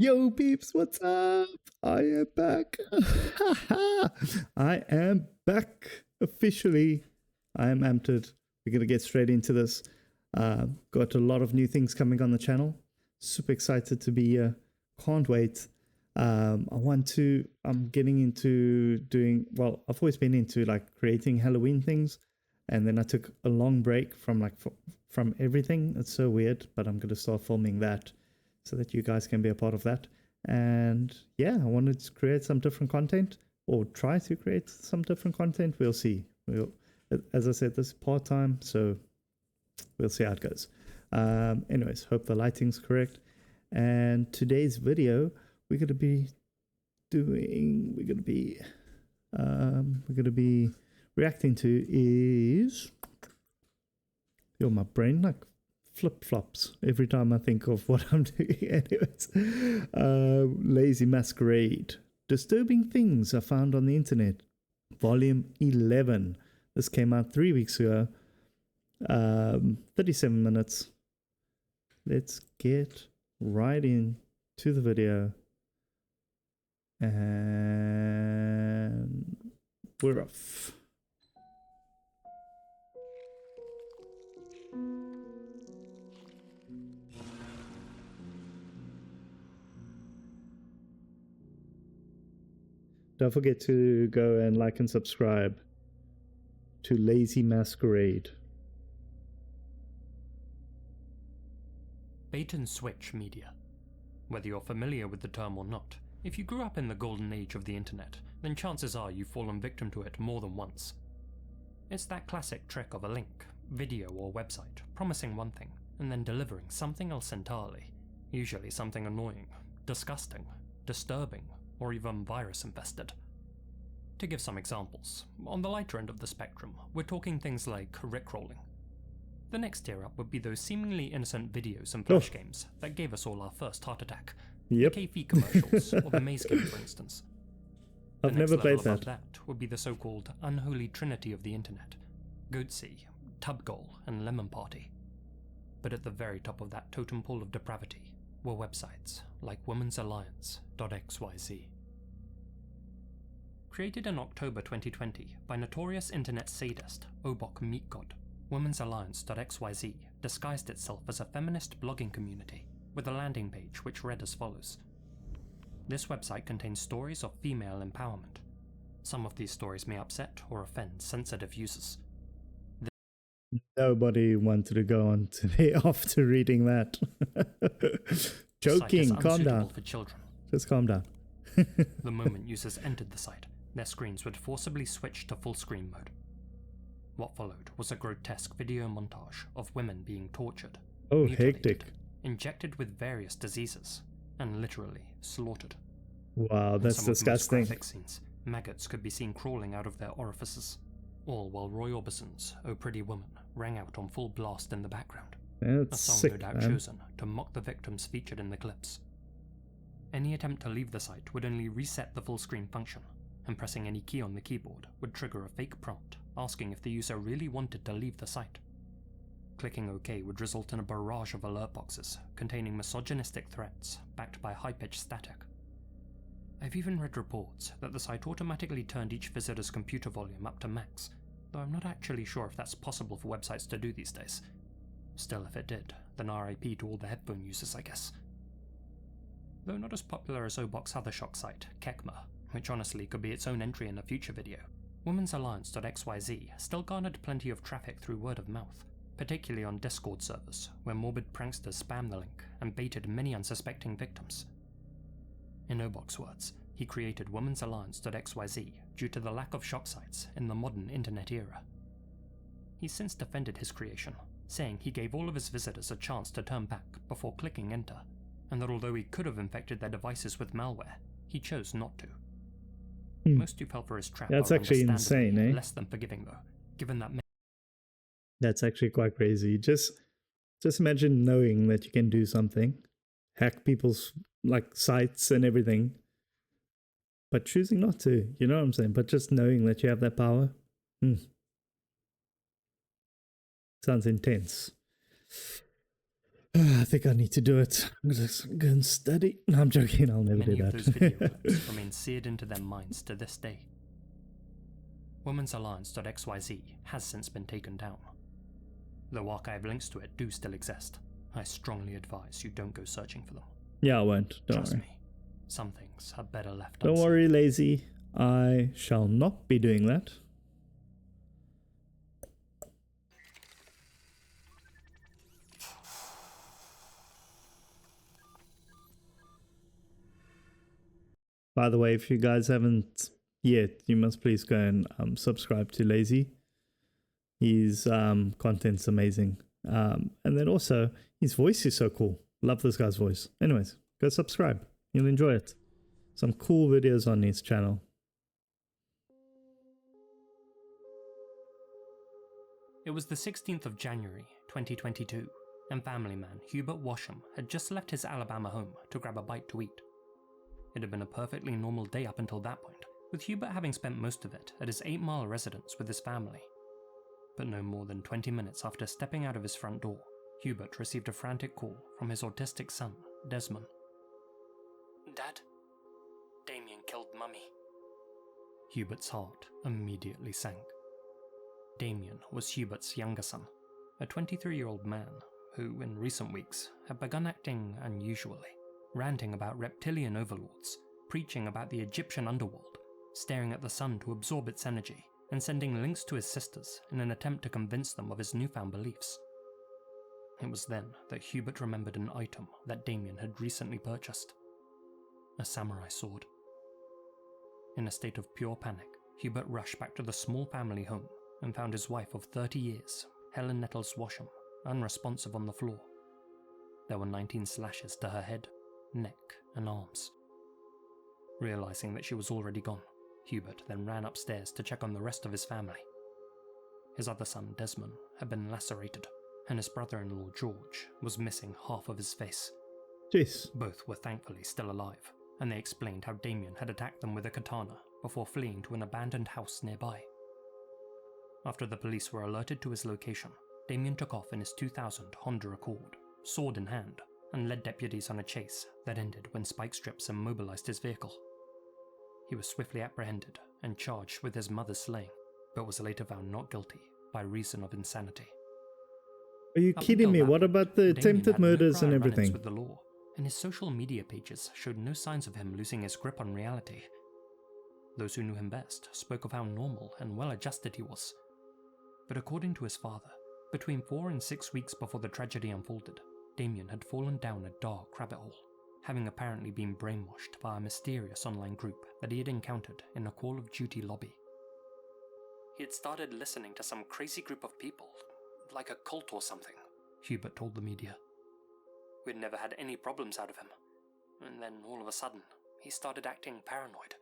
Yo, peeps, what's up? I am back. I am back officially. I am amped. We're going to get straight into this. Got a lot of new things coming on the channel. Super excited to be here. Can't wait. I'm getting into doing, well, I've always been into like creating Halloween things. And then I took a long break from from everything. It's so weird, but I'm going to start filming that, so that you guys can be a part of that. And yeah, I wanted to create some different content, or try to create some different content. We'll see. As I said, this is part-time, so we'll see how it goes. Anyways, hope the lighting's correct. And today's video, we're going to be reacting to is, my brain like flip-flops every time I think of what I'm doing. Anyways, Lazy Masquerade. Disturbing Things Are Found on the Internet, Volume 11. This came out 3 weeks ago. 37 minutes. Let's get right into the video. And we're off. Don't forget to go and like and subscribe to Lazy Masquerade. Bait and switch media. Whether you're familiar with the term or not, if you grew up in the golden age of the internet, then chances are you've fallen victim to it more than once. It's that classic trick of a link, video or website promising one thing and then delivering something else entirely, usually something annoying, disgusting, disturbing, or even virus infested. To give some examples, on the lighter end of the spectrum, we're talking things like rickrolling. The next tier up would be those seemingly innocent videos and flash games that gave us all our first heart attack. Yep. The KP commercials, or the maze game, for instance. I've never played that. Above that would be the so-called unholy trinity of the internet: Goatsy, Tubgoal, and Lemon Party. But at the very top of that totem pole of depravity were websites like women'salliance.xyz. Created in October 2020 by notorious internet sadist Obok Meatgod, women'salliance.xyz disguised itself as a feminist blogging community with a landing page which read as follows. This website contains stories of female empowerment. Some of these stories may upset or offend sensitive users. Nobody wanted to go on today after reading that. Joking, calm down. For children. Just calm down. The moment users entered the site, their screens would forcibly switch to full screen mode. What followed was a grotesque video montage of women being tortured, hectic, injected with various diseases, and literally slaughtered. Wow, that's disgusting. In some of the most graphic scenes, maggots could be seen crawling out of their orifices, all while Roy Orbison's "Oh Pretty Woman" rang out on full blast in the background. Yeah, a song sick, no doubt man. chosen to mock the victims featured in the clips. Any attempt to leave the site would only reset the full screen function, and pressing any key on the keyboard would trigger a fake prompt asking if the user really wanted to leave the site. Clicking OK would result in a barrage of alert boxes containing misogynistic threats backed by high-pitched static. I've even read reports that the site automatically turned each visitor's computer volume up to max, though I'm not actually sure if that's possible for websites to do these days. Still, if it did, then RIP to all the headphone users, I guess. Though not as popular as Obok's other shock site, Kekma, which honestly could be its own entry in a future video, women'salliance.xyz still garnered plenty of traffic through word of mouth, particularly on Discord servers, where morbid pranksters spammed the link and baited many unsuspecting victims. In Obok's words, he created women'salliance.xyz due to the lack of shock sites in the modern internet era. He's since defended his creation, saying he gave all of his visitors a chance to turn back before clicking enter, and that although he could have infected their devices with malware, he chose not to. Most who fell for his trap That's are actually insane, eh? less than forgiving though, given that That's actually quite crazy. Just imagine knowing that you can do something, hack people's sites and everything, but choosing not to. You know what I'm saying? But just knowing that you have that power. Sounds intense. I think I need to do it. I'm going to go and study. No, I'm joking. I'll never Many do of those video that. clips remain seared into their minds to this day. Women's Alliance.xyz has since been taken down. Though archive links to it do still exist, I strongly advise you don't go searching for them. Yeah, I won't. Don't Trust worry. me, some things are better left Don't unseen. worry, lazy. I shall not be doing that. By the way, if you guys haven't yet, you must please go and subscribe to Lazy. His content's amazing. And then also, his voice is so cool. Love this guy's voice. Anyways, go subscribe. You'll enjoy it. Some cool videos on his channel. It was the 16th of January, 2022, and family man Hubert Washam had just left his Alabama home to grab a bite to eat. It had been a perfectly normal day up until that point, with Hubert having spent most of it at his 8-mile residence with his family. But no more than 20 minutes after stepping out of his front door, Hubert received a frantic call from his autistic son, Desmond. "Dad, Damien killed Mummy." Hubert's heart immediately sank. Damien was Hubert's younger son, a 23-year-old man who, in recent weeks, had begun acting unusually, ranting about reptilian overlords, preaching about the Egyptian underworld, staring at the sun to absorb its energy, and sending links to his sisters in an attempt to convince them of his newfound beliefs. It was then that Hubert remembered an item that Damien had recently purchased: a samurai sword. In a state of pure panic, Hubert rushed back to the small family home and found his wife of 30 years, Helen Nettles Washam, unresponsive on the floor. There were 19 slashes to her head, neck, and arms. Realizing that she was already gone, Hubert then ran upstairs to check on the rest of his family. His other son, Desmond, had been lacerated, and his brother-in-law, George, was missing half of his face. Jeez. Both were thankfully still alive, and they explained how Damien had attacked them with a katana before fleeing to an abandoned house nearby. After the police were alerted to his location, Damien took off in his 2000 Honda Accord, sword in hand, and led deputies on a chase that ended when spike strips immobilized his vehicle. He was swiftly apprehended and charged with his mother's slaying, but was later found not guilty by reason of insanity. Are you Up kidding until me? that What point, about the Damien attempted had no murders and prior run-ins everything? with the law, and his social media pages showed no signs of him losing his grip on reality. Those who knew him best spoke of how normal and well-adjusted he was. But according to his father, between 4 and 6 weeks before the tragedy unfolded, Damien had fallen down a dark rabbit hole, having apparently been brainwashed by a mysterious online group that he had encountered in a Call of Duty lobby. He had started listening to some crazy group of people, like a cult or something, Hubert told the media. We'd never had any problems out of him, and then all of a sudden, he started acting paranoid.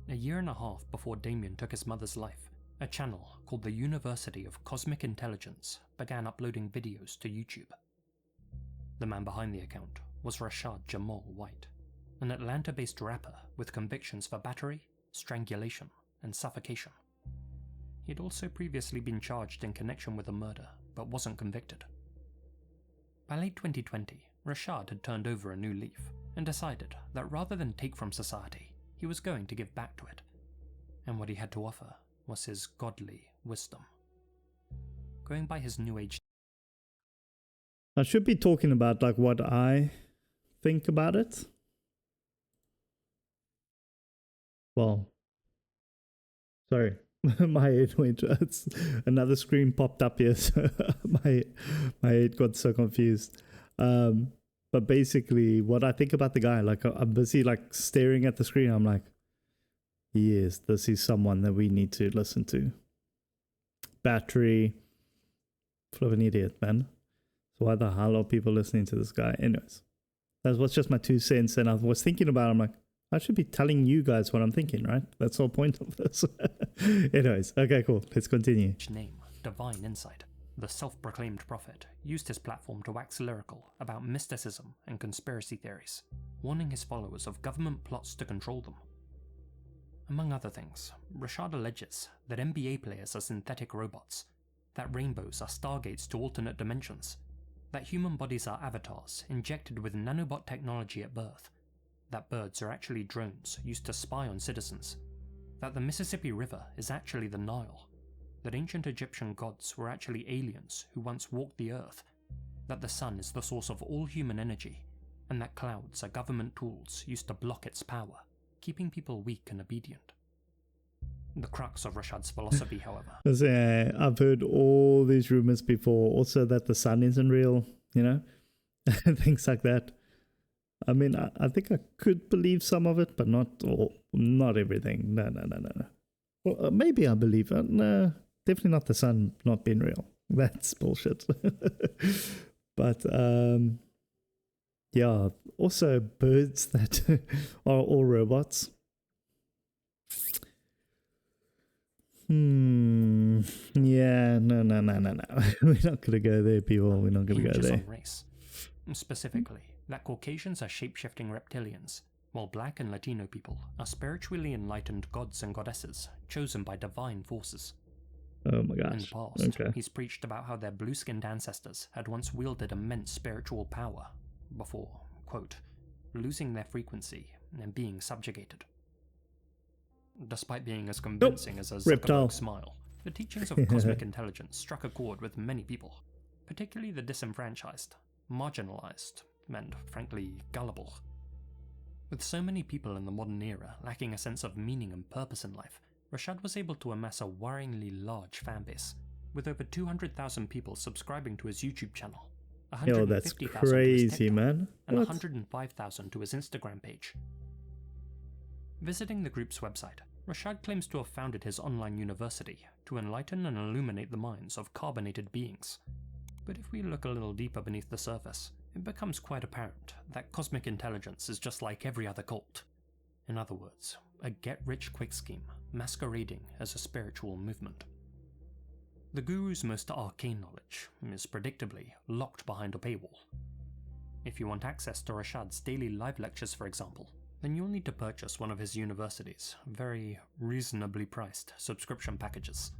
A year and a half before Damien took his mother's life, a channel called the University of Cosmic Intelligence began uploading videos to YouTube. The man behind the account was Rashad Jamal White, an Atlanta-based rapper with convictions for battery, strangulation, and suffocation. He had also previously been charged in connection with a murder, but wasn't convicted. By late 2020, Rashad had turned over a new leaf and decided that rather than take from society, he was going to give back to it. And what he had to offer was his godly wisdom. Going by his New Age... I should be talking about like what I think about it. Well, sorry, my head went. Another screen popped up here, so my head got so confused. But basically, what I think about the guy, like I'm busy like staring at the screen. I'm like, yes, this is someone that we need to listen to. Battery, full of an idiot, man. So why the hell are people listening to this guy? Anyways, that was just my 2 cents. And I was thinking about it, I'm like, I should be telling you guys what I'm thinking, right? That's the whole point of this. Anyways, okay, cool. Let's continue. name, Divine Insight, the self-proclaimed prophet, used his platform to wax lyrical about mysticism and conspiracy theories, warning his followers of government plots to control them. Among other things, Rashad alleges that NBA players are synthetic robots, that rainbows are stargates to alternate dimensions, that human bodies are avatars injected with nanobot technology at birth, that birds are actually drones used to spy on citizens, that the Mississippi River is actually the Nile, that ancient Egyptian gods were actually aliens who once walked the earth, that the sun is the source of all human energy, and that clouds are government tools used to block its power, keeping people weak and obedient. The crux of Rashad's philosophy, however. I've heard all these rumors before, also that the sun isn't real, things like that. I mean, I think I could believe some of it, but not all, not everything. No. Well, maybe I believe it. No, definitely not the sun not being real. That's bullshit. But, yeah, also birds that are all robots. Yeah, no. We're not going to go there, people. We're not going to go there. On race. Specifically, that Caucasians are shape-shifting reptilians, while black and Latino people are spiritually enlightened gods and goddesses chosen by divine forces. Oh my gosh. In the past, he's preached about how their blue-skinned ancestors had once wielded immense spiritual power before, quote, losing their frequency and being subjugated. Despite being as convincing as a Zuckerberg smile, the teachings of cosmic intelligence struck a chord with many people, particularly the disenfranchised, marginalized, and frankly gullible. With so many people in the modern era lacking a sense of meaning and purpose in life, Rashad was able to amass a worryingly large fanbase, with over 200,000 people subscribing to his YouTube channel, 150,000 to his TikTok, man. And 105,000 to his Instagram page. Visiting the group's website, Rashad claims to have founded his online university to enlighten and illuminate the minds of carbonated beings. But if we look a little deeper beneath the surface, it becomes quite apparent that cosmic intelligence is just like every other cult. In other words, a get-rich-quick scheme masquerading as a spiritual movement. The guru's most arcane knowledge is predictably locked behind a paywall. If you want access to Rashad's daily live lectures, for example, then you'll need to purchase one of his university's very reasonably priced subscription packages.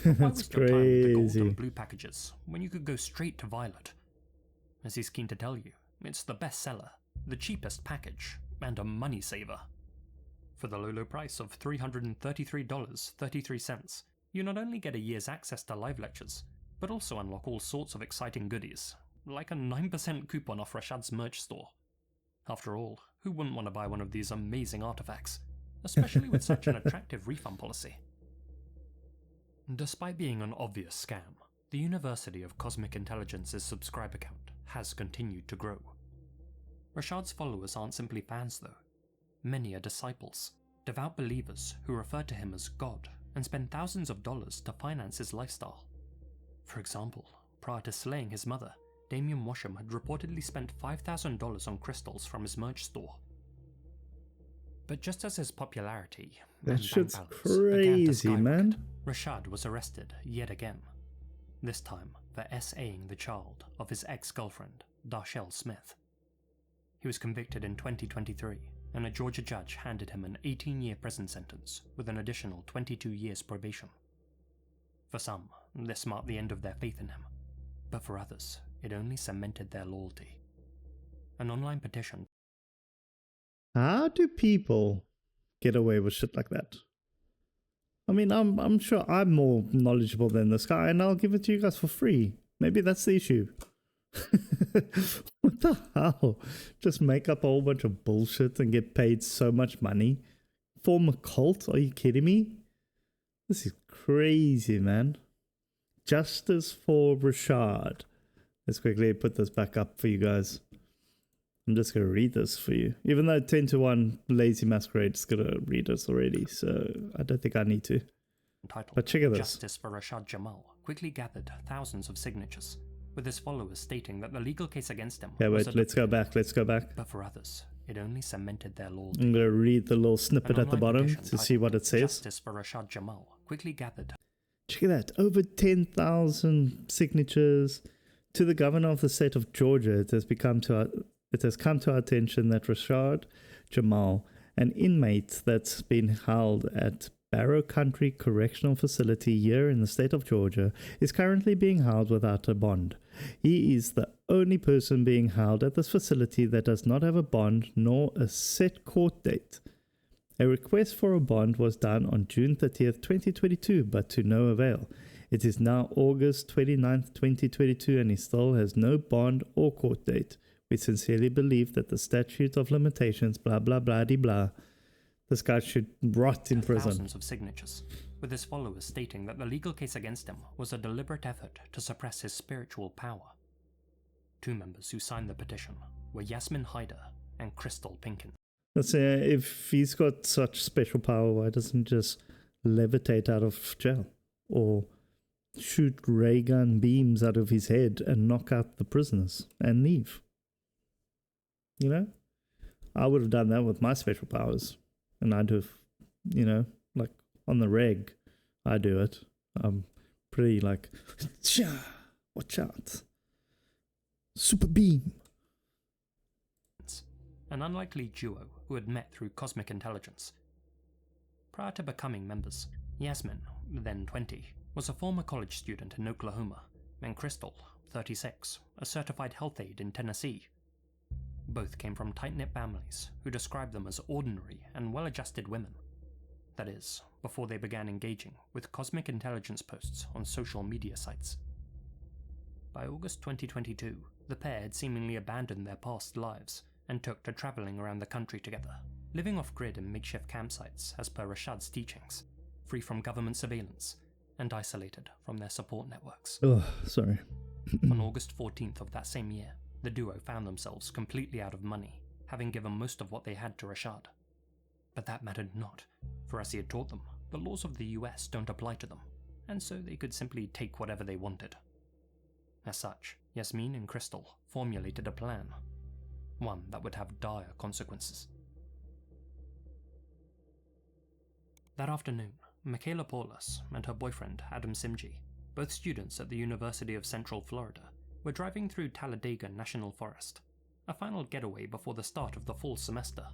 Why waste your time with the gold and blue packages when you could go straight to violet? As he's keen to tell you, it's the best seller, the cheapest package, and a money saver. For the low price of $333.33, you not only get a year's access to live lectures, but also unlock all sorts of exciting goodies, like a 9% coupon off Rashad's merch store. After all, who wouldn't want to buy one of these amazing artifacts, especially with such an attractive refund policy? Despite being an obvious scam, the University of Cosmic Intelligence's subscriber count has continued to grow. Rashad's followers aren't simply fans though. Many are disciples, devout believers who refer to him as God and spend thousands of dollars to finance his lifestyle. For example, prior to slaying his mother, Damien Washam had reportedly spent $5,000 on crystals from his merch store. But just as his popularity that shit's crazy, man. Rashad was arrested yet again, this time for SAing the child of his ex-girlfriend, Darshell Smith. He was convicted in 2023, and a Georgia judge handed him an 18-year prison sentence with an additional 22 years probation. For some, this marked the end of their faith in him, but for others, it only cemented their loyalty. An online petition. How do people get away with shit like that? I mean, I'm sure I'm more knowledgeable than this guy, and I'll give it to you guys for free. Maybe that's the issue. What the hell? Just make up a whole bunch of bullshit and get paid so much money? Form a cult? Are you kidding me? This is crazy, man. Justice for Rashad. Let's quickly put this back up for you guys. I'm just going to read this for you. Even though 10-1 Lazy Masquerade is going to read this already, so I don't think I need to. But check out this. Justice for Rashad Jamal quickly gathered thousands of signatures, with his followers stating that the legal case against him was wait, let's go back. But for others, it only cemented their loyalty. I'm going to read the little snippet at the bottom to see what it says. Justice for Rashad Jamal quickly gathered. Check that. Over 10,000 signatures. To the governor of the state of Georgia, it has come to our attention that Rashad Jamal, an inmate that's been held at Barrow Country Correctional Facility here in the state of Georgia, is currently being held without a bond. He is the only person being held at this facility that does not have a bond nor a set court date. A request for a bond was done on June 30th, 2022, but to no avail. It is now August 29th, 2022, and he still has no bond or court date. We sincerely believe that the statute of limitations, blah, blah, blah, de blah, this guy should rot in prison. Thousands of signatures, with his followers stating that the legal case against him was a deliberate effort to suppress his spiritual power. 2 members who signed the petition were Yasmin Hyder and Crystal Pinkin. Let's say if he's got such special power, why doesn't he just levitate out of jail? Or shoot ray gun beams out of his head and knock out the prisoners and leave? You know? I would have done that with my special powers. And I'd have, you know, like on the reg, I do it. I'm pretty like, watch out. Super beam. An unlikely duo who had met through cosmic intelligence. Prior to becoming members, Yasmin, then 20, was a former college student in Oklahoma, and Crystal, 36, a certified health aide in Tennessee. Both came from tight-knit families who described them as ordinary and well-adjusted women. That is, before they began engaging with cosmic intelligence posts on social media sites. By August 2022, the pair had seemingly abandoned their past lives and took to traveling around the country together, living off-grid in makeshift campsites as per Rashad's teachings, free from government surveillance and isolated from their support networks. Oh, sorry. On August 14th of that same year, the duo found themselves completely out of money, having given most of what they had to Rashad. But that mattered not, for as he had taught them, the laws of the US don't apply to them, and so they could simply take whatever they wanted. As such, Yasmin and Crystal formulated a plan, one that would have dire consequences. That afternoon, Michaela Paulus and her boyfriend Adam Simji, both students at the University of Central Florida, were driving through Talladega National Forest, a final getaway before the start of the fall semester.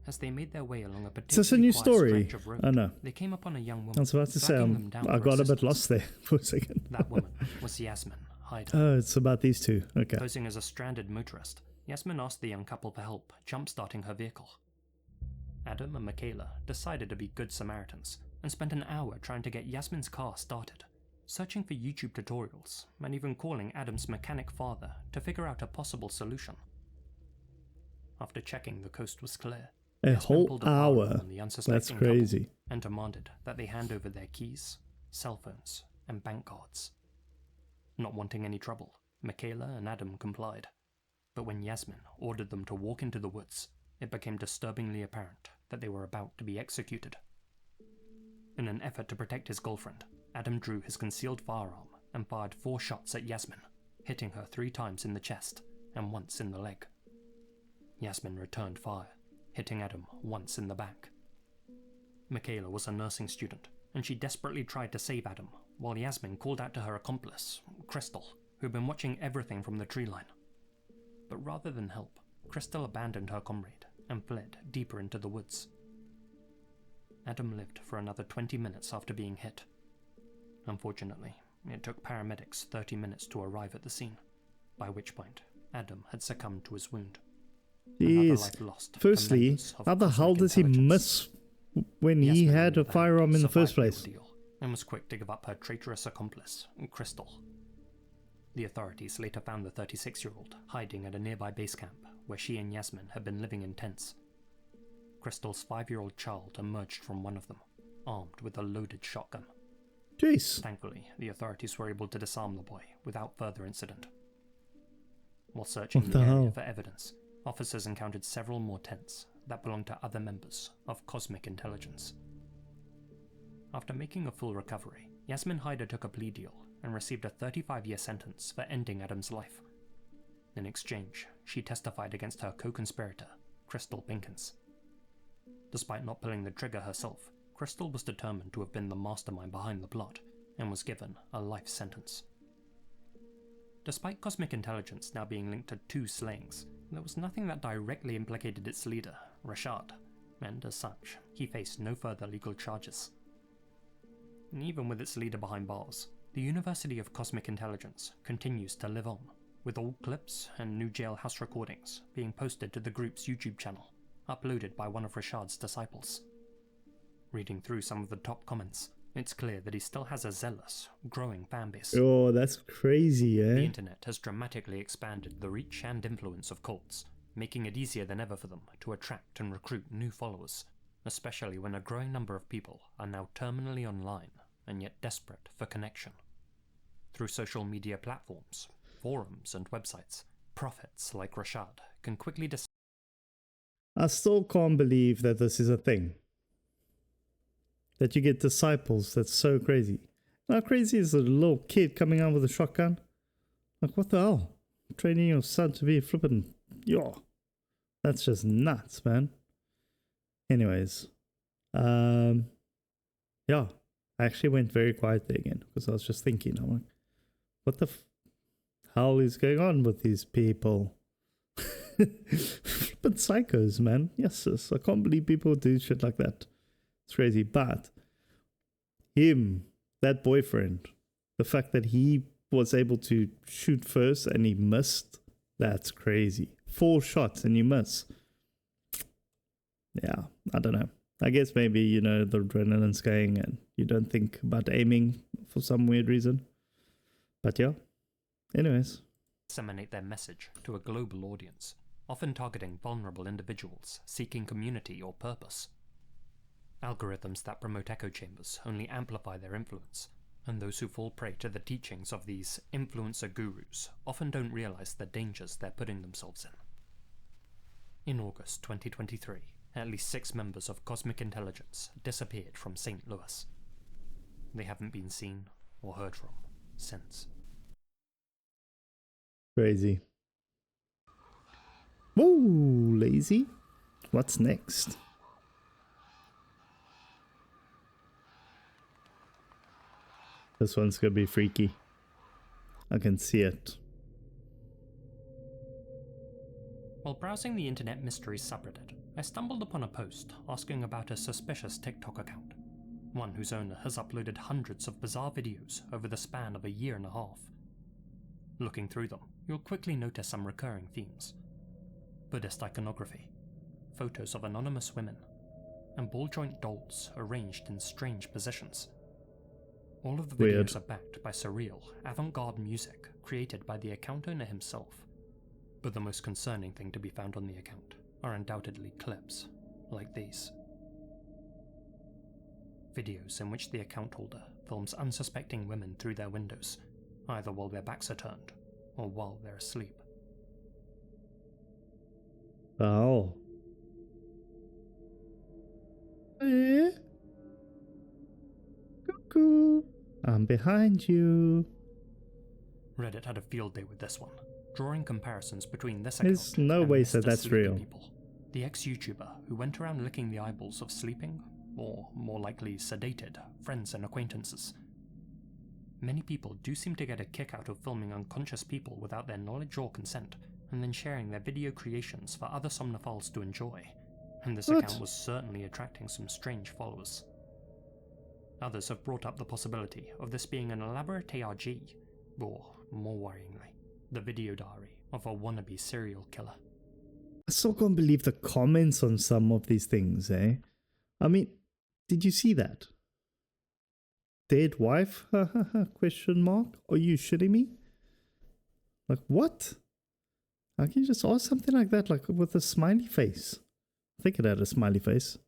As they made their way along a particularly Is this a new quiet story? stretch of road, Oh no. they came upon a young woman. I was about to say, flagging them down I for got a bit assistance. lost there for a second. That woman was Yasmin Hyder. Oh, it's about these two. Okay. Posing as a stranded motorist, Yasmin asked the young couple for help jump-starting her vehicle. Adam and Michaela decided to be good Samaritans and spent an hour trying to get Yasmin's car started, searching for YouTube tutorials and even calling Adam's mechanic father to figure out a possible solution. After checking the coast was clear, A Yasmin whole pulled a car hour. on the unsuspecting That's couple crazy. and demanded that they hand over their keys, cell phones, and bank cards. Not wanting any trouble, Michaela and Adam complied. But when Yasmin ordered them to walk into the woods, it became disturbingly apparent that they were about to be executed. In an effort to protect his girlfriend, Adam drew his concealed firearm and fired 4 shots at Yasmin, hitting her 3 times in the chest and once in the leg. Yasmin returned fire, hitting Adam once in the back. Michaela was a nursing student, and she desperately tried to save Adam, while Yasmin called out to her accomplice, Crystal, who had been watching everything from the tree line. But rather than help, Crystal abandoned her comrade and fled deeper into the woods. Adam lived for another 20 minutes after being hit. Unfortunately, it took paramedics 30 minutes to arrive at the scene, by which point Adam had succumbed to his wound. Another Jeez. life lost to Firstly, members of how the hell cosmic does he intelligence. miss when he Yasmin, had on a the other hand, firearm in the first survived place? the ordeal and was quick to give up her traitorous accomplice, Crystal. The authorities later found the 36-year-old hiding at a nearby base camp where she and Yasmin had been living in tents. Crystal's 5-year-old child emerged from one of them, armed with a loaded shotgun. Jeez. Thankfully, the authorities were able to disarm the boy without further incident. While searching What the the area hell? for evidence, officers encountered several more tents that belonged to other members of cosmic intelligence. After making a full recovery, Yasmin Hyder took a plea deal and received a 35-year sentence for ending Adam's life. In exchange, she testified against her co-conspirator, Crystal Pinkins. Despite not pulling the trigger herself, Crystal was determined to have been the mastermind behind the plot and was given a life sentence. Despite cosmic intelligence now being linked to 2 slayings, there was nothing that directly implicated its leader, Rashad, and as such, he faced no further legal charges. And even with its leader behind bars, the University of Cosmic Intelligence continues to live on, with all clips and new jailhouse recordings being posted to the group's YouTube channel, uploaded by one of Rashad's disciples. Reading through some of the top comments, it's clear that he still has a zealous, growing fanbase. Oh, that's crazy, eh? The internet has dramatically expanded the reach and influence of cults, making it easier than ever for them to attract and recruit new followers, especially when a growing number of people are now terminally online and yet desperate for connection. Through social media platforms, forums and websites, prophets like Rashad can quickly I still can't believe that this is a thing. That you get disciples, that's so crazy. How crazy is a little kid coming out with a shotgun? Like, what the hell? Training your son to be a flippin'... Yo, that's just nuts, man. Anyways. Yeah. I actually went very quiet there again, because I was just thinking, I'm like, what the hell is going on with these people? Flippin' psychos, man. Yes, I can't believe people do shit like that. It's crazy. But him, that boyfriend, the fact that he was able to shoot first and he missed, that's crazy. 4 shots and you miss. Yeah, I don't know. I guess maybe, you know, the adrenaline's going and you don't think about aiming for some weird reason. But yeah. Anyways. disseminate their message to a global audience, often targeting vulnerable individuals seeking community or purpose. Algorithms that promote echo chambers only amplify their influence, and those who fall prey to the teachings of these influencer gurus often don't realize the dangers they're putting themselves in. In August 2023, at least 6 members of Cosmic Intelligence disappeared from St. Louis. They haven't been seen or heard from since. Crazy. Whoa, lazy. What's next? This one's gonna be freaky. I can see it. While browsing the Internet Mysteries subreddit, I stumbled upon a post asking about a suspicious TikTok account, one whose owner has uploaded hundreds of bizarre videos over the span of a year and a half. Looking through them, you'll quickly notice some recurring themes: Buddhist iconography, photos of anonymous women, and ball-joint dolls arranged in strange positions. All of the videos Weird. are backed by surreal, avant-garde music created by the account owner himself. But the most concerning thing to be found on the account are undoubtedly clips like these. Videos in which the account holder films unsuspecting women through their windows, either while their backs are turned or while they're asleep. Oh. Eh? Cuckoo. I'm behind you. Reddit had a field day with this one, drawing comparisons between this account There's no and way Mr. that that's Sleepy real. People, the ex-YouTuber who went around licking the eyeballs of sleeping, or more likely sedated, friends and acquaintances. Many people do seem to get a kick out of filming unconscious people without their knowledge or consent, and then sharing their video creations for other somnophiles to enjoy, and this What? account was certainly attracting some strange followers. Others have brought up the possibility of this being an elaborate ARG, or, more worryingly, the video diary of a wannabe serial killer. I still can't believe the comments on some of these things, eh? I mean, did you see that? Dead wife? Question mark? Are you shitting me? Like, what? I can you just ask something like that, like with a smiley face? I think it had a smiley face.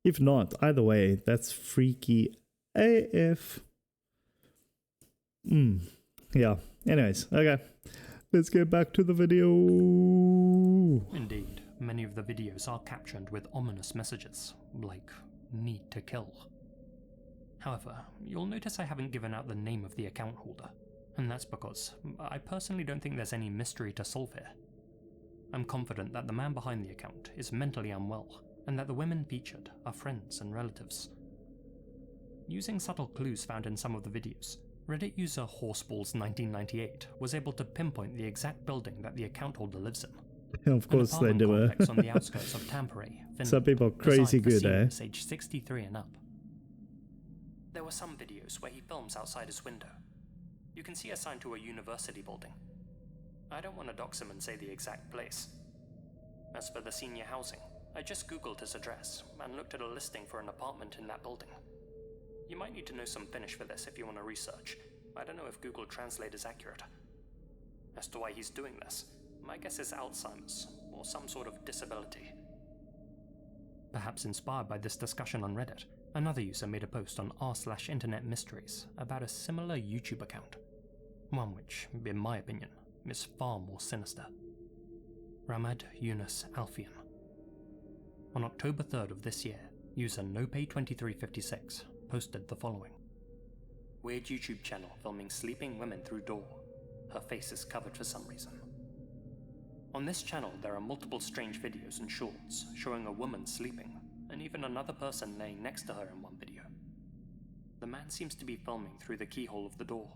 If not, either way, that's freaky AF. Yeah. Anyways, okay. Let's get back to the video. Indeed, many of the videos are captioned with ominous messages, like, "need to kill." However, you'll notice I haven't given out the name of the account holder, and that's because I personally don't think there's any mystery to solve here. I'm confident that the man behind the account is mentally unwell, and that the women featured are friends and relatives. Using subtle clues found in some of the videos, Reddit user Horseballs1998 was able to pinpoint the exact building that the account holder lives in, Of course they an apartment do. complex on the outskirts of Tampere, Finland. Some people are crazy designed for good, eh? seniors aged 63 and up. There were some videos where he films outside his window. You can see a sign to a university building. I don't want to dox him and say the exact place. As for the senior housing, I just googled his address and looked at a listing for an apartment in that building. You might need to know some Finnish for this if you want to research. I don't know if Google Translate is accurate. As to why he's doing this, my guess is Alzheimer's, or some sort of disability. Perhaps inspired by this discussion on Reddit, another user made a post on r/internet mysteries about a similar YouTube account. One which, in my opinion, is far more sinister. Ramad Yunus Alfian. On October 3rd of this year, user NoPay2356 posted the following. Weird YouTube channel filming sleeping women through door. Her face is covered for some reason. On this channel there are multiple strange videos and shorts showing a woman sleeping, and even another person laying next to her in one video. The man seems to be filming through the keyhole of the door,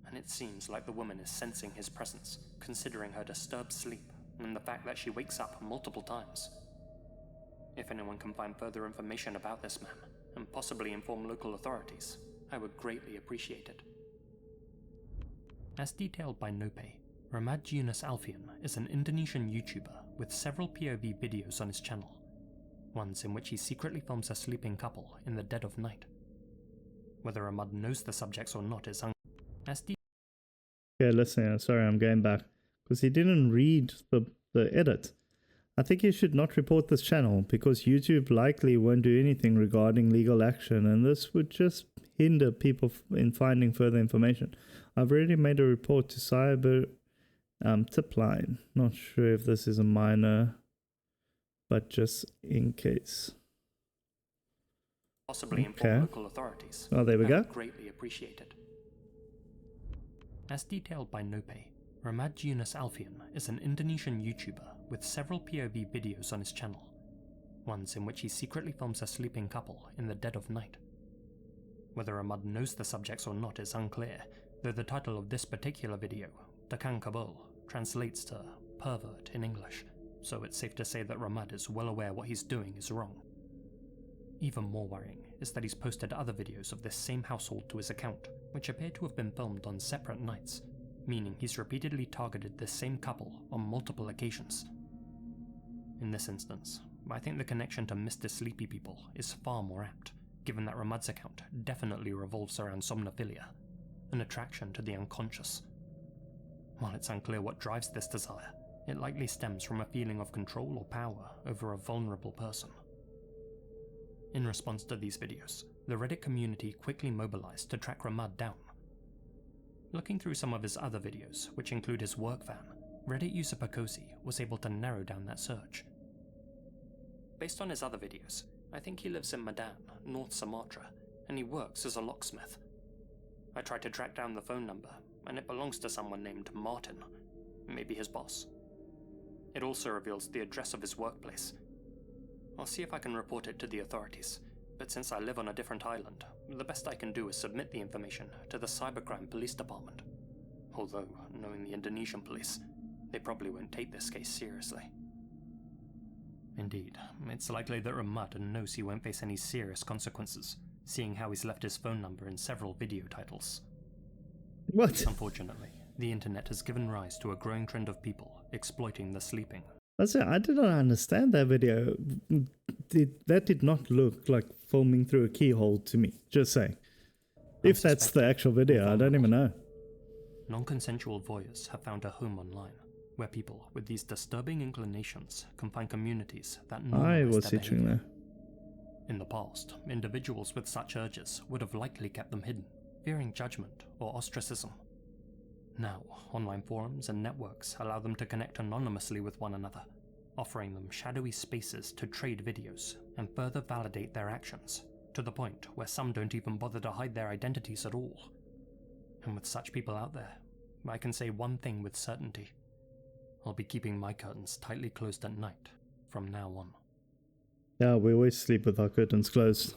and it seems like the woman is sensing his presence, considering her disturbed sleep and the fact that she wakes up multiple times. If anyone can find further information about this man, and possibly inform local authorities, I would greatly appreciate it. As detailed by NoPay, Ramad Yunus Alfian is an Indonesian YouTuber with several POV videos on his channel, ones in which he secretly films a sleeping couple in the dead of night. Whether Ramad knows the subjects or not is unclear. Okay, listen, sorry, I'm going back, because he didn't read the edit. I think you should not report this channel, because YouTube likely won't do anything regarding legal action, and this would just hinder people in finding further information. I've already made a report to Cyber Tipline. Not sure if this is a minor, but just in case. Possibly inform local authorities. Oh, there we go. Greatly appreciated. As detailed by NoPay, Ramad Yunus Alfian is an Indonesian YouTuber with several POV videos on his channel, ones in which he secretly films a sleeping couple in the dead of night. Whether Ramad knows the subjects or not is unclear, though the title of this particular video, Dakang Kabul, translates to pervert in English, so it's safe to say that Ramad is well aware what he's doing is wrong. Even more worrying is that he's posted other videos of this same household to his account, which appear to have been filmed on separate nights, meaning he's repeatedly targeted this same couple on multiple occasions. In this instance, I think the connection to Mr. Sleepy People is far more apt, given that Ramad's account definitely revolves around somnophilia, an attraction to the unconscious. While it's unclear what drives this desire, it likely stems from a feeling of control or power over a vulnerable person. In response to these videos, the Reddit community quickly mobilized to track Ramad down. Looking through some of his other videos, which include his work van, Reddit user Pacosi was able to narrow down that search. Based on his other videos, I think he lives in Medan, North Sumatra, and he works as a locksmith. I tried to track down the phone number, and it belongs to someone named Martin, maybe his boss. It also reveals the address of his workplace. I'll see if I can report it to the authorities, but since I live on a different island, the best I can do is submit the information to the Cybercrime Police Department. Although, knowing the Indonesian police, they probably won't take this case seriously. Indeed, it's likely that Ramad knows he won't face any serious consequences, seeing how he's left his phone number in several video titles. What? Unfortunately, the internet has given rise to a growing trend of people exploiting the sleeping. That's it. I did not understand that video. That did not look like filming through a keyhole to me. Just saying. If that's the actual video, I don't even know. Non-consensual voyeurs have found a home online, where people with these disturbing inclinations can find communities that normalize I was their itching behavior. there. In the past, individuals with such urges would have likely kept them hidden, fearing judgment or ostracism. Now, online forums and networks allow them to connect anonymously with one another, offering them shadowy spaces to trade videos and further validate their actions, to the point where some don't even bother to hide their identities at all. And with such people out there, I can say one thing with certainty. I'll be keeping my curtains tightly closed at night from now on. Yeah, we always sleep with our curtains closed.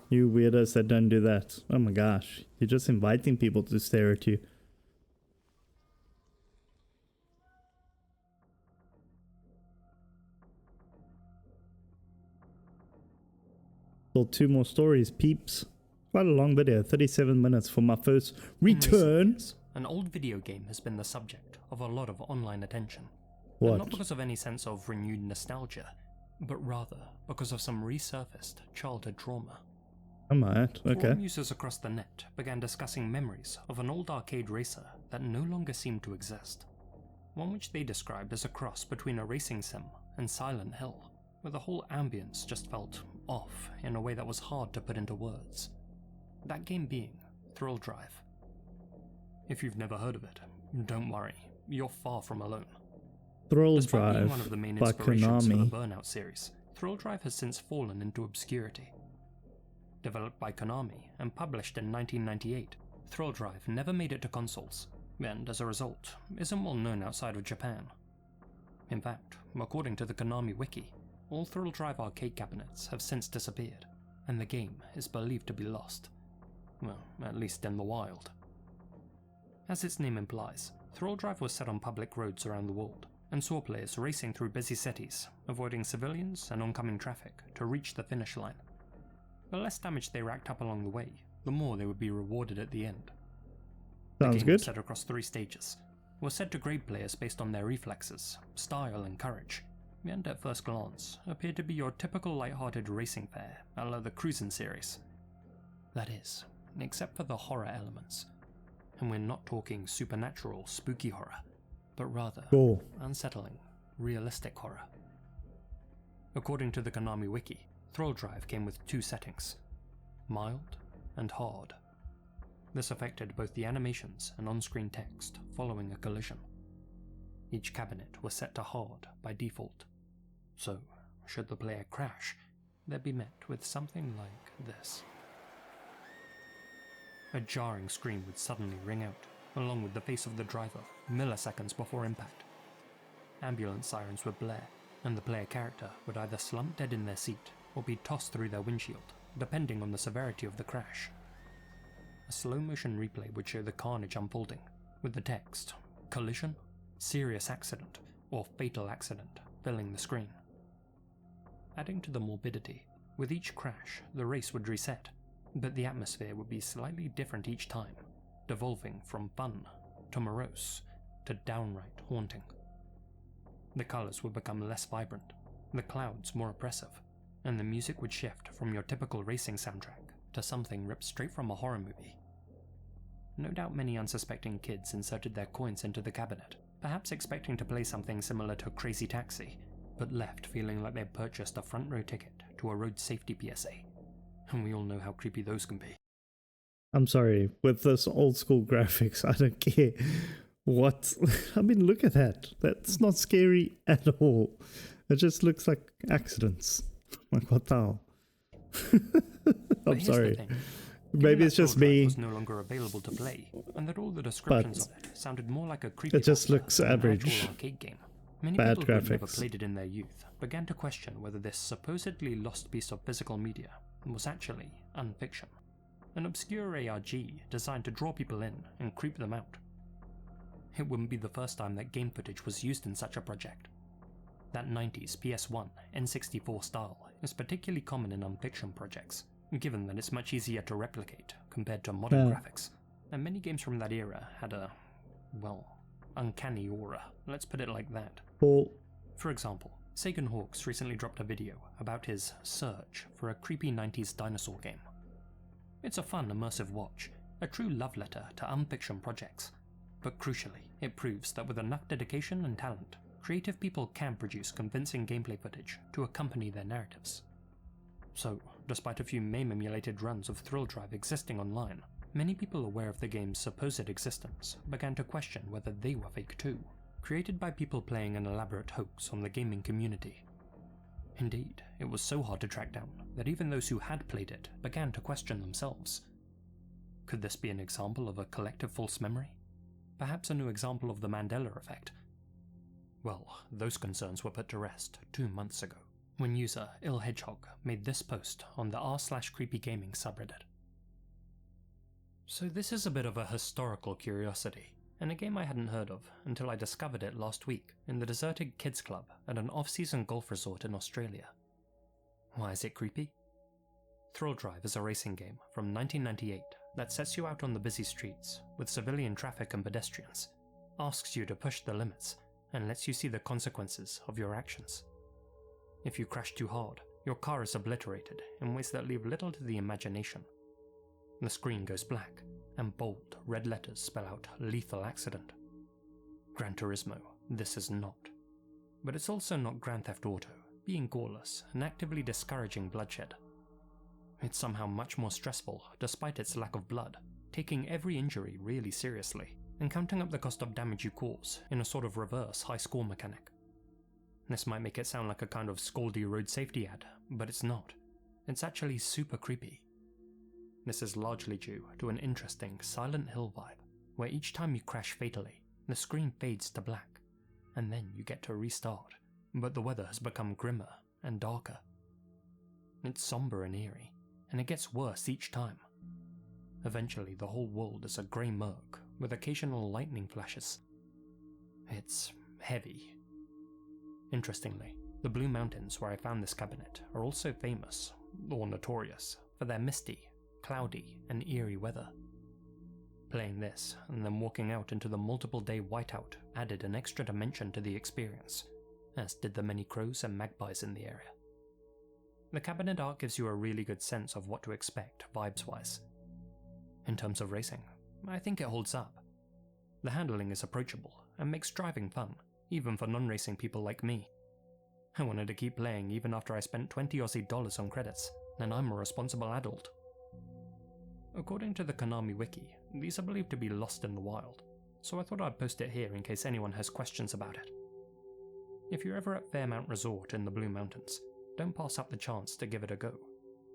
You weirdos that don't do that. Oh my gosh, you're just inviting people to stare at you. Well, 2 more stories, peeps. Quite a long video, 37 minutes for my first In return. recent years, an old video game has been the subject of a lot of online attention. What? And not because of any sense of renewed nostalgia, but rather because of some resurfaced childhood trauma. Am I? Okay. Forum users across the net began discussing memories of an old arcade racer that no longer seemed to exist. One which they described as a cross between a racing sim and Silent Hill, where the whole ambience just felt off in a way that was hard to put into words. That game being Thrill Drive. If you've never heard of it, don't worry, you're far from alone. Thrill Despite being Drive one of the main by inspirations for the Konami. Burnout series, Thrill Drive has since fallen into obscurity. Developed by Konami and published in 1998, Thrill Drive never made it to consoles, and as a result, isn't well known outside of Japan. In fact, according to the Konami wiki, all Thrill Drive arcade cabinets have since disappeared, and the game is believed to be lost. Well, at least in the wild. As its name implies, Thrill Drive was set on public roads around the world, and saw players racing through busy cities, avoiding civilians and oncoming traffic to reach the finish line. The less damage they racked up along the way, the more they would be rewarded at the end. Sounds the game good. was set across 3 stages, was said to grade players based on their reflexes, style and courage, and at first glance appeared to be your typical light-hearted racing fare a la the Cruisin' series. That is, except for the horror elements. And we're not talking supernatural, spooky horror, but rather Cool. unsettling, realistic horror. According to the Konami wiki, Thrill Drive came with 2 settings, mild and hard. This affected both the animations and on-screen text following a collision. Each cabinet was set to hard by default, so should the player crash, they'd be met with something like this. A jarring scream would suddenly ring out, along with the face of the driver, milliseconds before impact. Ambulance sirens would blare, and the player character would either slump dead in their seat or be tossed through their windshield, depending on the severity of the crash. A slow-motion replay would show the carnage unfolding, with the text, collision, serious accident, or fatal accident, filling the screen. Adding to the morbidity, with each crash, the race would reset, but the atmosphere would be slightly different each time, devolving from fun to morose to downright haunting. The colours would become less vibrant, the clouds more oppressive, and the music would shift from your typical racing soundtrack to something ripped straight from a horror movie. No doubt many unsuspecting kids inserted their coins into the cabinet, perhaps expecting to play something similar to Crazy Taxi, but left feeling like they'd purchased a front row ticket to a road safety PSA. And we all know how creepy those can be. I'm sorry, with this old school graphics, I don't care what. I mean, look at that. That's not scary at all. It just looks like accidents. Like, what the hell? I'm sorry. Maybe it's just me. Was no longer available to play, and that all the descriptions of it sounded more like a creepy. It just looks average. Arcade game. Many Bad people who had never graphics. played it in their youth began to question whether this supposedly lost piece of physical media was actually unfiction, an obscure ARG designed to draw people in and creep them out. It wouldn't be the first time that game footage was used in such a project. That 90s PS1 N64 style is particularly common in unfiction projects, given that it's much easier to replicate compared to modern graphics, and many games from that era had a, well, uncanny aura, let's put it like that. Paul. For example, Sagan Hawks recently dropped a video about his search for a creepy 90s dinosaur game. It's a fun, immersive watch, a true love letter to unfiction projects, but crucially, it proves that with enough dedication and talent, creative people can produce convincing gameplay footage to accompany their narratives. So, despite a few MAME-emulated runs of Thrill Drive existing online, many people aware of the game's supposed existence began to question whether they were fake too, created by people playing an elaborate hoax on the gaming community. Indeed, it was so hard to track down that even those who had played it began to question themselves. Could this be an example of a collective false memory? Perhaps a new example of the Mandela effect? Well, those concerns were put to rest 2 months ago, when user IllHedgehog made this post on the r/creepygaming subreddit. So this is a bit of a historical curiosity, and a game I hadn't heard of until I discovered it last week in the deserted kids club at an off-season golf resort in Australia. Why is it creepy? Thrill Drive is a racing game from 1998 that sets you out on the busy streets with civilian traffic and pedestrians, asks you to push the limits, and lets you see the consequences of your actions. If you crash too hard, your car is obliterated in ways that leave little to the imagination. The screen goes black, and bold red letters spell out lethal accident. Gran Turismo, this is not. But it's also not Grand Theft Auto, being goreless and actively discouraging bloodshed. It's somehow much more stressful despite its lack of blood, taking every injury really seriously, and counting up the cost of damage you cause in a sort of reverse high score mechanic. This might make it sound like a kind of scoldy road safety ad, but it's not. It's actually super creepy. This is largely due to an interesting Silent Hill vibe, where each time you crash fatally, the screen fades to black, and then you get to restart, but the weather has become grimmer and darker. It's somber and eerie, and it gets worse each time. Eventually the whole world is a grey murk, with occasional lightning flashes. It's heavy. Interestingly, the Blue Mountains where I found this cabinet are also famous, or notorious, for their misty, cloudy, and eerie weather. Playing this, and then walking out into the multiple-day whiteout added an extra dimension to the experience, as did the many crows and magpies in the area. The cabinet art gives you a really good sense of what to expect, vibes-wise. In terms of racing, I think it holds up. The handling is approachable, and makes driving fun, even for non-racing people like me. I wanted to keep playing even after I spent $20 on credits, and I'm a responsible adult. According to the Konami wiki, these are believed to be lost in the wild, so I thought I'd post it here in case anyone has questions about it. If you're ever at Fairmount Resort in the Blue Mountains, don't pass up the chance to give it a go,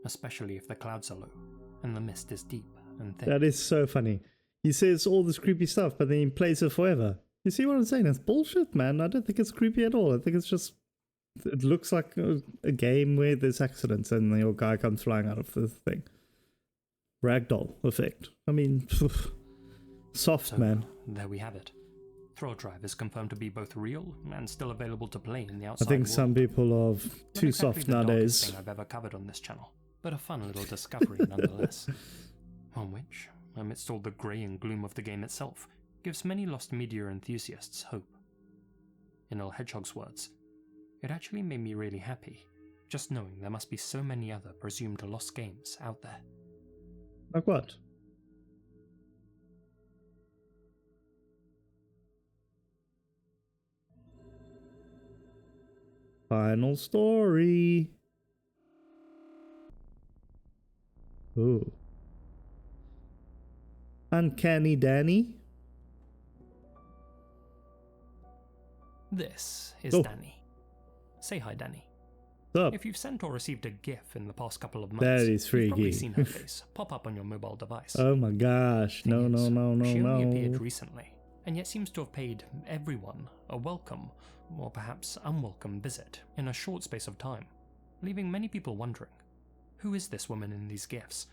especially if the clouds are low, and the mist is deep and thick. That is so funny. He says all this creepy stuff, but then he plays it forever. You see what I'm saying? It's bullshit, man. I don't think it's creepy at all. I think it's just... It looks like a game where there's accidents and your guy comes flying out of the thing. Ragdoll effect. I mean, soft, so, man. There we have it. Thrill Drive is confirmed to be both real and still available to play in the outside I think world. some people are too exactly soft nowadays. Thing I've ever covered on this channel, but a fun little discovery nonetheless. On which, amidst all the grey and gloom of the game itself, gives many lost media enthusiasts hope. In Il Hedgehog's words, it actually made me really happy, just knowing there must be so many other presumed lost games out there. Like what? Final story. Ooh. Uncanny Danny. This is Danny. Say hi, Danny. What's up? If you've sent or received a GIF in the past couple of months, that is freaky. You've probably seen her face pop up on your mobile device. Oh my gosh. No. She only appeared recently, and yet seems to have paid everyone a welcome, or perhaps unwelcome visit in a short space of time, leaving many people wondering, who is this woman in these GIFs?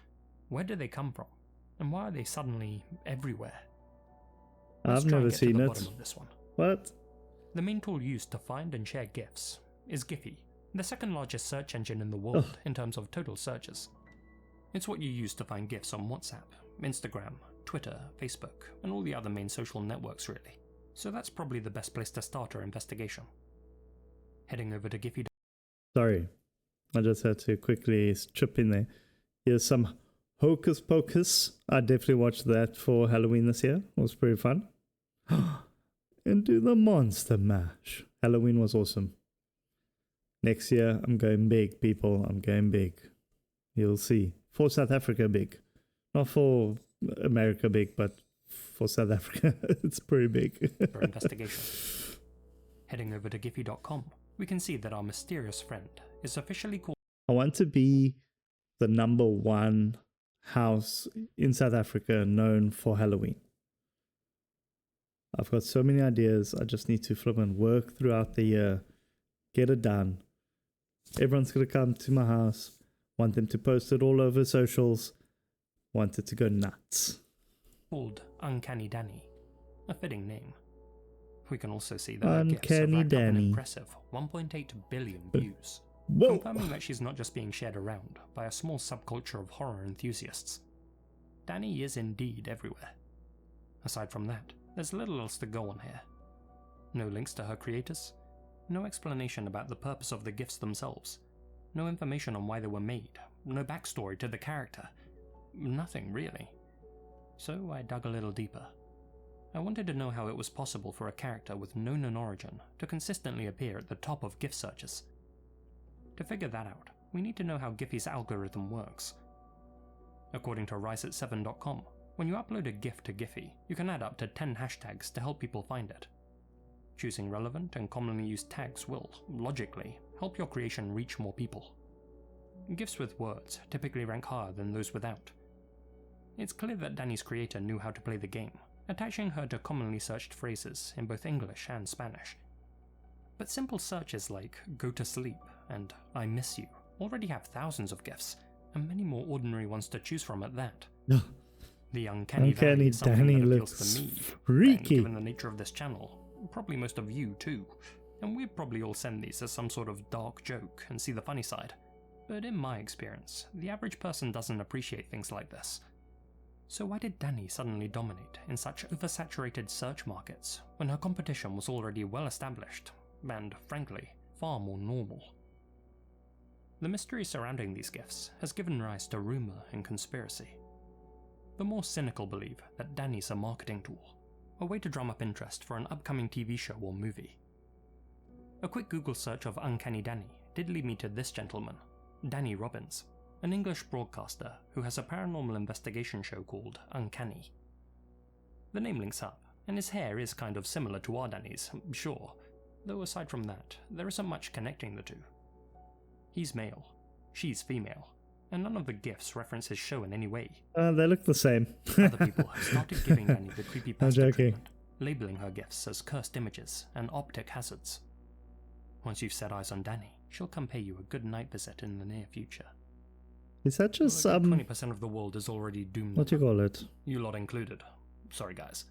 Where do they come from? And why are they suddenly everywhere? I've never seen it. Bottom of this one. What? The main tool used to find and share GIFs is Giphy, the second largest search engine in the world in terms of total searches. It's what you use to find GIFs on WhatsApp, Instagram, Twitter, Facebook, and all the other main social networks really. So that's probably the best place to start our investigation. Heading over to Giphy. Sorry, I just had to quickly chip in there. Here's some Hocus Pocus. I definitely watched that for Halloween this year. It was pretty fun. Into the Monster Mash. Halloween was awesome. Next year, I'm going big, people. I'm going big. You'll see. For South Africa, big. Not for America, big, but for South Africa, it's pretty big. For investigation. Heading over to Giphy.com, we can see that our mysterious friend is officially called... I want to be the #1 house in South Africa known for Halloween. I've got so many ideas. I just need to flip and work throughout the year. Get it done. Everyone's going to come to my house. Want them to post it all over socials. Want it to go nuts. Called Uncanny Danny. A fitting name. We can also see that Uncanny our GIFs have racked up an Danny. impressive 1.8 billion views. Whoa! confirming that she's not just being shared around by a small subculture of horror enthusiasts. Danny is indeed everywhere. Aside from that, there's little else to go on here. No links to her creators, no explanation about the purpose of the gifts themselves, no information on why they were made, no backstory to the character, nothing really. So I dug a little deeper. I wanted to know how it was possible for a character with no known origin to consistently appear at the top of gift searches. To figure that out, we need to know how Giphy's algorithm works. According to riseat7.com, when you upload a GIF to Giphy, you can add up to 10 hashtags to help people find it. Choosing relevant and commonly used tags will, logically, help your creation reach more people. GIFs with words typically rank higher than those without. It's clear that Danny's creator knew how to play the game, attaching her to commonly searched phrases in both English and Spanish. But simple searches like "go to sleep" and "I miss you" already have thousands of GIFs, and many more ordinary ones to choose from at that. The uncanny valley is something Danny that appeals looks to me, freaky. and given the nature of this channel, probably most of you too, and we'd probably all send these as some sort of dark joke and see the funny side. But in my experience, the average person doesn't appreciate things like this. So why did Danny suddenly dominate in such oversaturated search markets when her competition was already well established and, frankly, far more normal? The mystery surrounding these gifts has given rise to rumour and conspiracy. The more cynical believe that Danny's a marketing tool, a way to drum up interest for an upcoming TV show or movie. A quick Google search of Uncanny Danny did lead me to this gentleman, Danny Robbins, an English broadcaster who has a paranormal investigation show called Uncanny. The name links up, and his hair is kind of similar to our Danny's, sure, though aside from that, there isn't much connecting the two. He's male, she's female, and none of the gifs reference his show in any way. They look the same. Other people have started giving Danny the creepypasta joking. treatment, labeling her gifs as cursed images and optic hazards. Once you've set eyes on Danny, she'll come pay you a good night visit in the near future. Is that just 20% of the world is already doomed. what do you call it? You lot included. Sorry guys.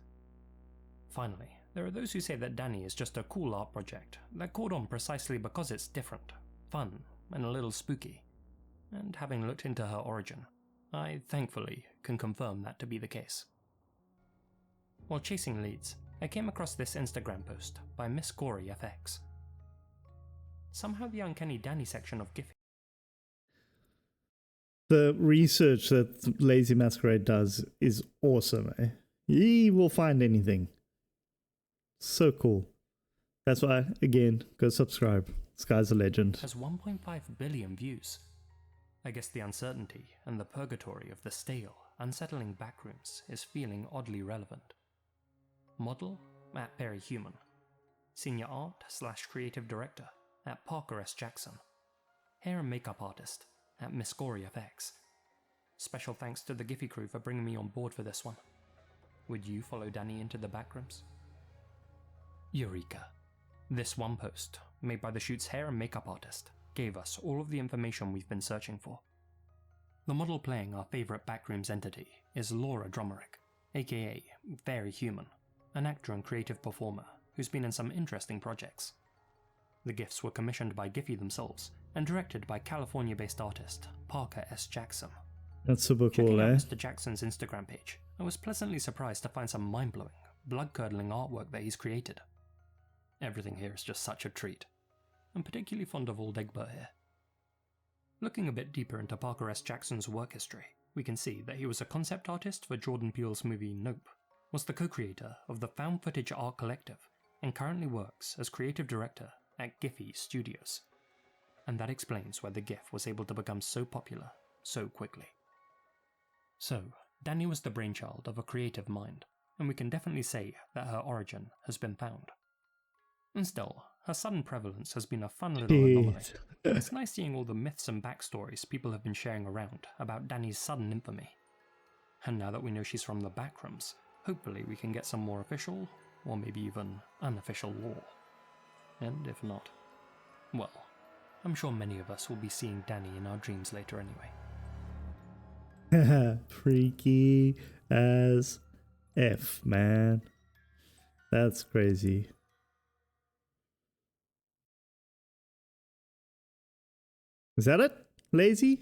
Finally, there are those who say that Danny is just a cool art project that caught on precisely because it's different, fun, and a little spooky. And having looked into her origin, I thankfully can confirm that to be the case. While chasing leads, I came across this Instagram post by Masquerade FX. Somehow the Uncanny Danny section of Giphy. The research that Lazy Masquerade does is awesome. He will find anything. So cool. That's why, again, go subscribe. This guy's a legend. Has 1.5 billion views. I guess the uncertainty and the purgatory of the stale, unsettling backrooms is feeling oddly relevant. Model at Perry Human. Senior art / creative director at Parker S. Jackson. Hair and makeup artist at Masquerade FX. Special thanks to the Giphy crew for bringing me on board for this one. Would you follow Danny into the backrooms? Eureka. This one post, made by the shoot's hair and makeup artist, gave us all of the information we've been searching for. The model playing our favourite backrooms entity is Laura Drummerick, aka Very Human, an actor and creative performer who's been in some interesting projects. The gifts were commissioned by Giphy themselves and directed by California-based artist Parker S. Jackson. That's super Checking cool, out eh? Mr. Jackson's Instagram page, I was pleasantly surprised to find some mind-blowing, blood-curdling artwork that he's created. Everything here is just such a treat. I'm particularly fond of old Egbert here. Looking a bit deeper into Parker S. Jackson's work history, we can see that he was a concept artist for Jordan Peele's movie Nope, was the co-creator of the Found Footage Art Collective, and currently works as creative director at Giphy Studios. And that explains why the GIF was able to become so popular so quickly. So, Danny was the brainchild of a creative mind, and we can definitely say that her origin has been found. And still, her sudden prevalence has been a fun little anomaly. It's nice seeing all the myths and backstories people have been sharing around about Danny's sudden infamy. And now that we know she's from the backrooms, hopefully we can get some more official, or maybe even unofficial lore. And if not, well, I'm sure many of us will be seeing Danny in our dreams later anyway. Freaky as F, man. That's crazy. Is that it? Lazy?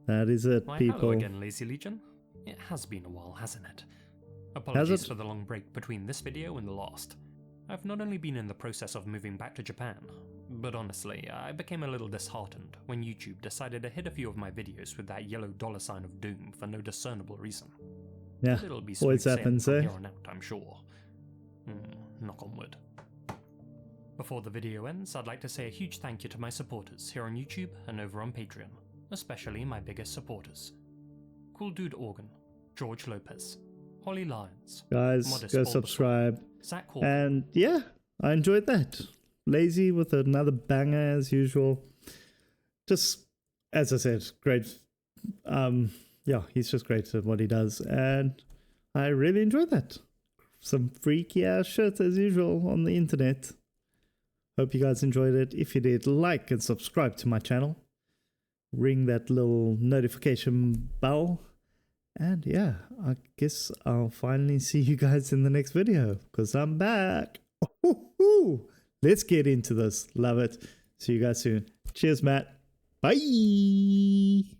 That is it, Why, people. hello again, Lazy Legion. It has been a while, hasn't it? Apologies it? for the long break between this video and the last. I've not only been in the process of moving back to Japan, but honestly, I became a little disheartened when YouTube decided to hit a few of my videos with that yellow $ of doom for no discernible reason. Yeah, But it'll be always smooth sailing happens, from eh? here on out, I'm sure. Knock on wood. Before the video ends, I'd like to say a huge thank you to my supporters here on YouTube and over on Patreon, especially my biggest supporters. Cool Dude Organ, George Lopez, Holly Lyons, Guys, Modest go Bulbasaur, subscribe. Zach Hawke, And yeah, I enjoyed that. Lazy with another banger as usual. Just, as I said, great. Yeah, he's just great at what he does. And I really enjoyed that. Some freaky ass shit as usual on the internet. Hope you guys enjoyed it. If you did, like and subscribe to my channel. Ring that little notification bell. And yeah, I guess I'll finally see you guys in the next video because I'm back. Ooh, let's get into this. Love it. See you guys soon. Cheers, Matt. Bye.